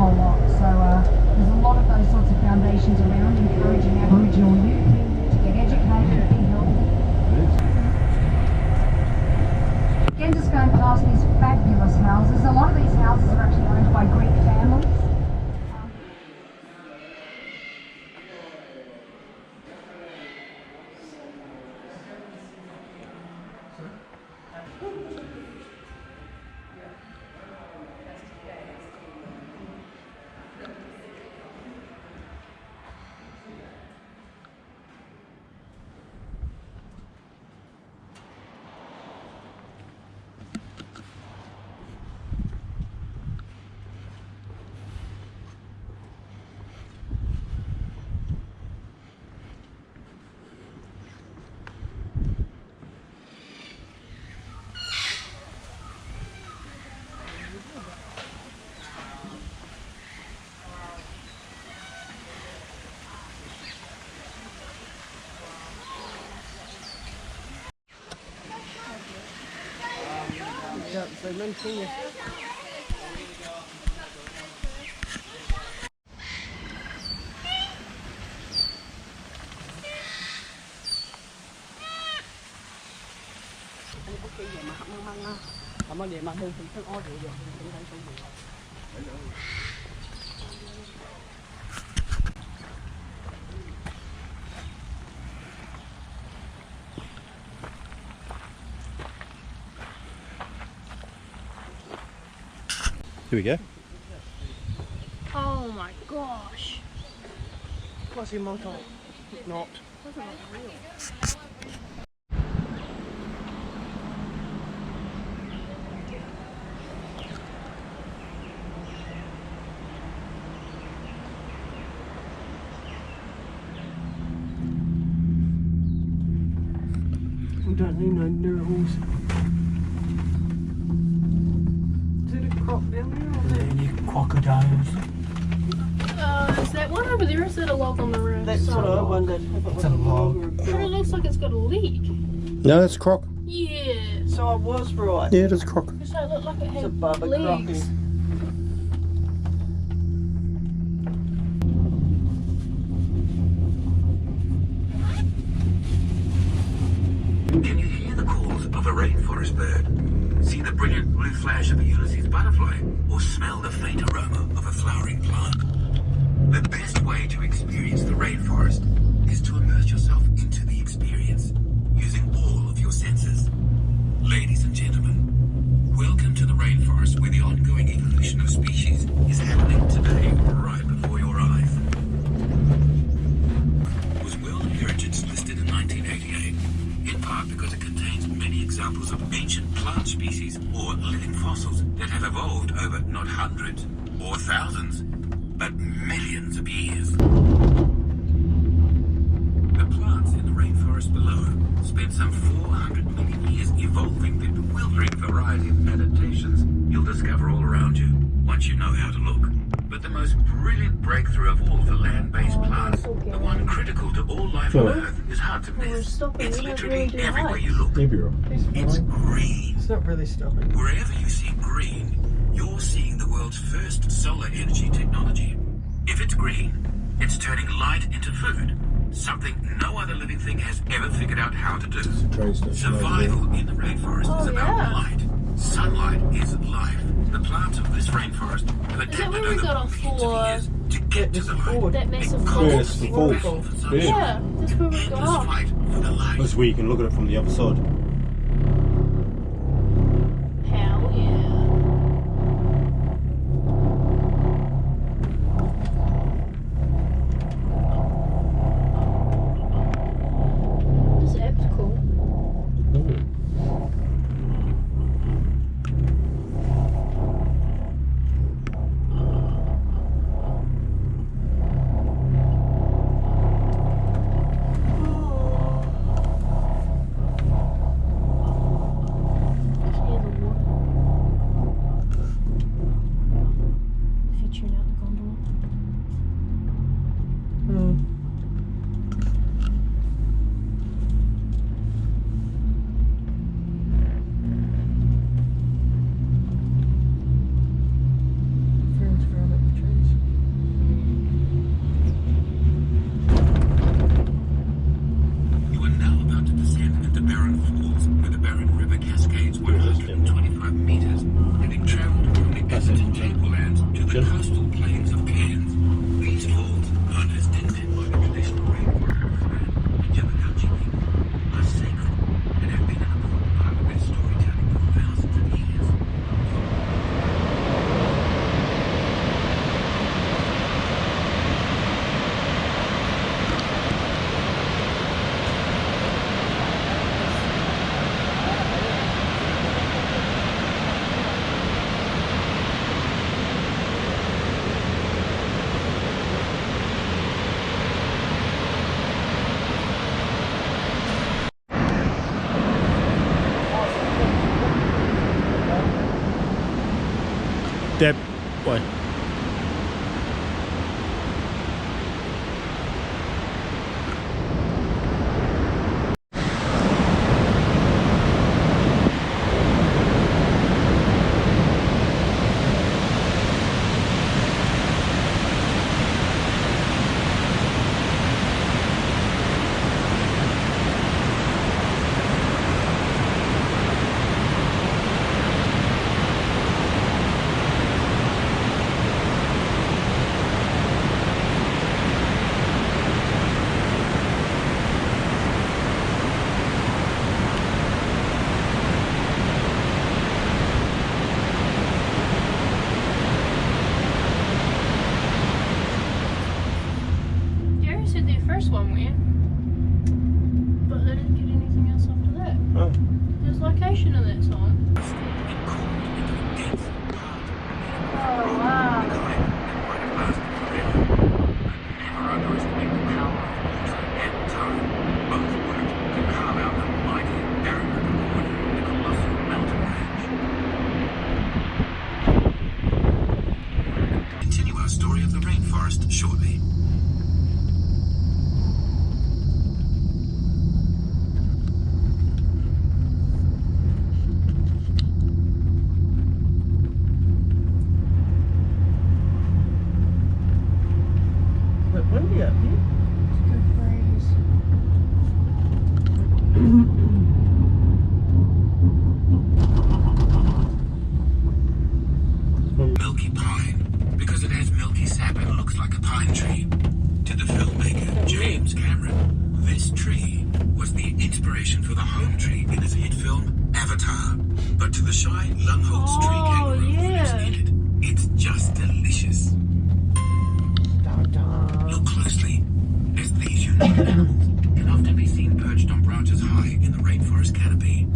whole lot. So there's a lot of those sorts of foundations around, encouraging Aboriginal youth to get educated, be healthy. Again, just going past these fabulous houses. A lot of these houses are actually owned by Greek families. So mention you. Here we go. Oh my gosh. What's your motto? Not. Those are not real. We don't need no noodles. Is it a croc down there? Any crocodiles? Is that one over there? Or is that a log on the road? That's what I wondered. It's a log. But it looks like it's got a leak. No, it's a croc. Yeah. So I was right. Yeah, it is a croc. So it looked like it It's a had bubba legs. crocky. Can you hear the calls of a rainforest bird? See the brilliant blue flash of a Ulysses butterfly? Or smell the faint aroma of a flowering plant? The best way to experience the rainforest is to immerse yourself into the experience, using all of your senses. Ladies and gentlemen, welcome to the rainforest, where the ongoing evolution of species is happening today, right before your eyes. Was World Heritage listed in 1988, in part because it contains many examples of ancient plant species or living fossils that have evolved over not hundreds or thousands, but millions of years. The plants in the rainforest below spent some 400 million years evolving the bewildering variety of adaptations you'll discover all around you once you know how to look. But the most brilliant breakthrough of all for land-based plants, the one critical to all life on Earth, is hard to miss. It's literally everywhere you look. It's green. It's not really stopping. Wherever you see green, you're seeing the world's first solar energy technology. If it's green, it's turning light into food, something no other living thing has ever figured out how to do. Survival in the rainforest is about light. Sunlight is life. The plants of this rainforest have adapted where we got over off millions of for? years to get to the light. That massive Yeah, fall. it's the falls. Yeah. Yeah, that's where we got Endless off. fight for the light. That's where you can look at it from the other side. Hell yeah. This app's cool. It's near the water. Featuring out the gondola. Friends growing up the trees. question. Coastal plains of Cairns. These falls, known as dented by the traditional rainforest and Yamaguchi people, are sacred and have been an important part of their storytelling for thousands of years. Deb, why? Jerry said the first one went, but they didn't get anything else after that. Oh. There's location of that song. Oh wow. Never underestimate the power of water and time. Both work to carve out the mighty barrier of water in the colossal mountain range. Continue our story of the rainforest shortly. But windy up here. Good phrase. Milky pine, because it has milky sap and looks like a pine tree. To the filmmaker James Cameron, this tree was the inspiration for the home tree in his hit film Avatar. But to the shy Lumholtz tree kangaroo who lives in it, it's just delicious. Look closely, as these unique animals can often be seen perched on branches high in the rainforest canopy.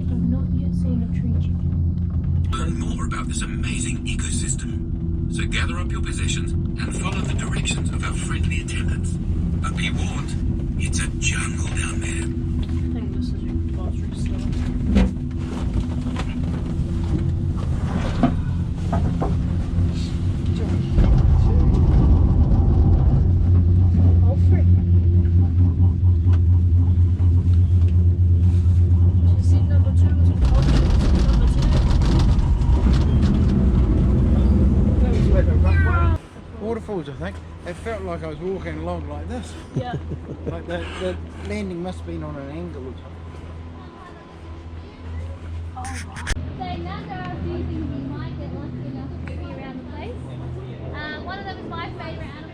I've not yet seen a tree chicken. Learn more about this amazing ecosystem. So gather up your possessions and follow the directions of our friendly attendants. But be warned, it's a jungle down there. I think this is your grocery store. All free. She said number 2 was a culture. Number 2. Waterfalls, I think. It felt like I was walking along like this. Yeah. Like the landing must have been on an angle or something. So now there are a few things you might get lost in us moving around the place. One of them is my favourite animal.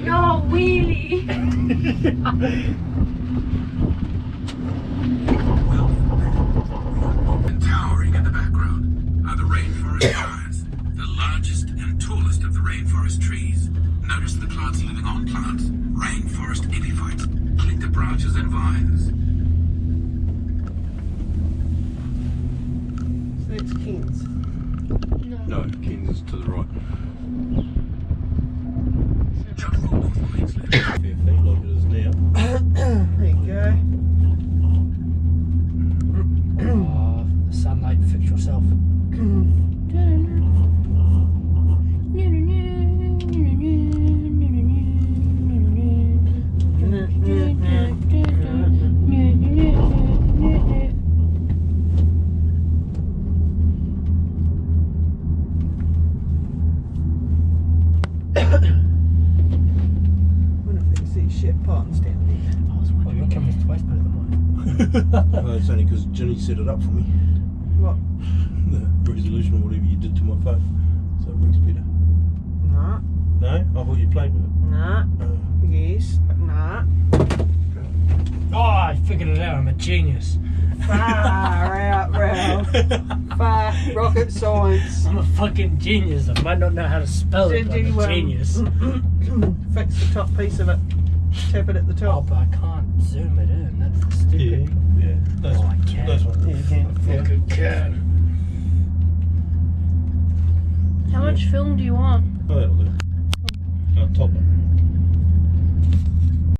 No, wheelie. And towering in the background are the rainforest pines, the largest and tallest of the rainforest trees. Notice the plants living on plants, rainforest epiphytes, cling to branches and vines. No, Kings is to the right. Fair feet like it is now. There you go. The sunlight, fix yourself. Wonder if they can see shit parts down there. Oh, your camera's twice better than mine. Well, it's only because Ginny set it up for me. What? The resolution or whatever you did to my phone. So it works better. Nah. No? I thought you played with it. Nah. Yes, but nah. Oh, I figured it out. I'm a genius. Far out, Ralph. Far rocket science. I'm a fucking genius. I might not know how to spell it, but I'm a genius. Fix the top piece of it. Tap it at the Oh, top. but I can't zoom it in. That's the stupid. Yeah. Those Oh, I can. Those ones. Yeah, you can. Fucking can. How much film do you want? Oh, that'll do. Top it.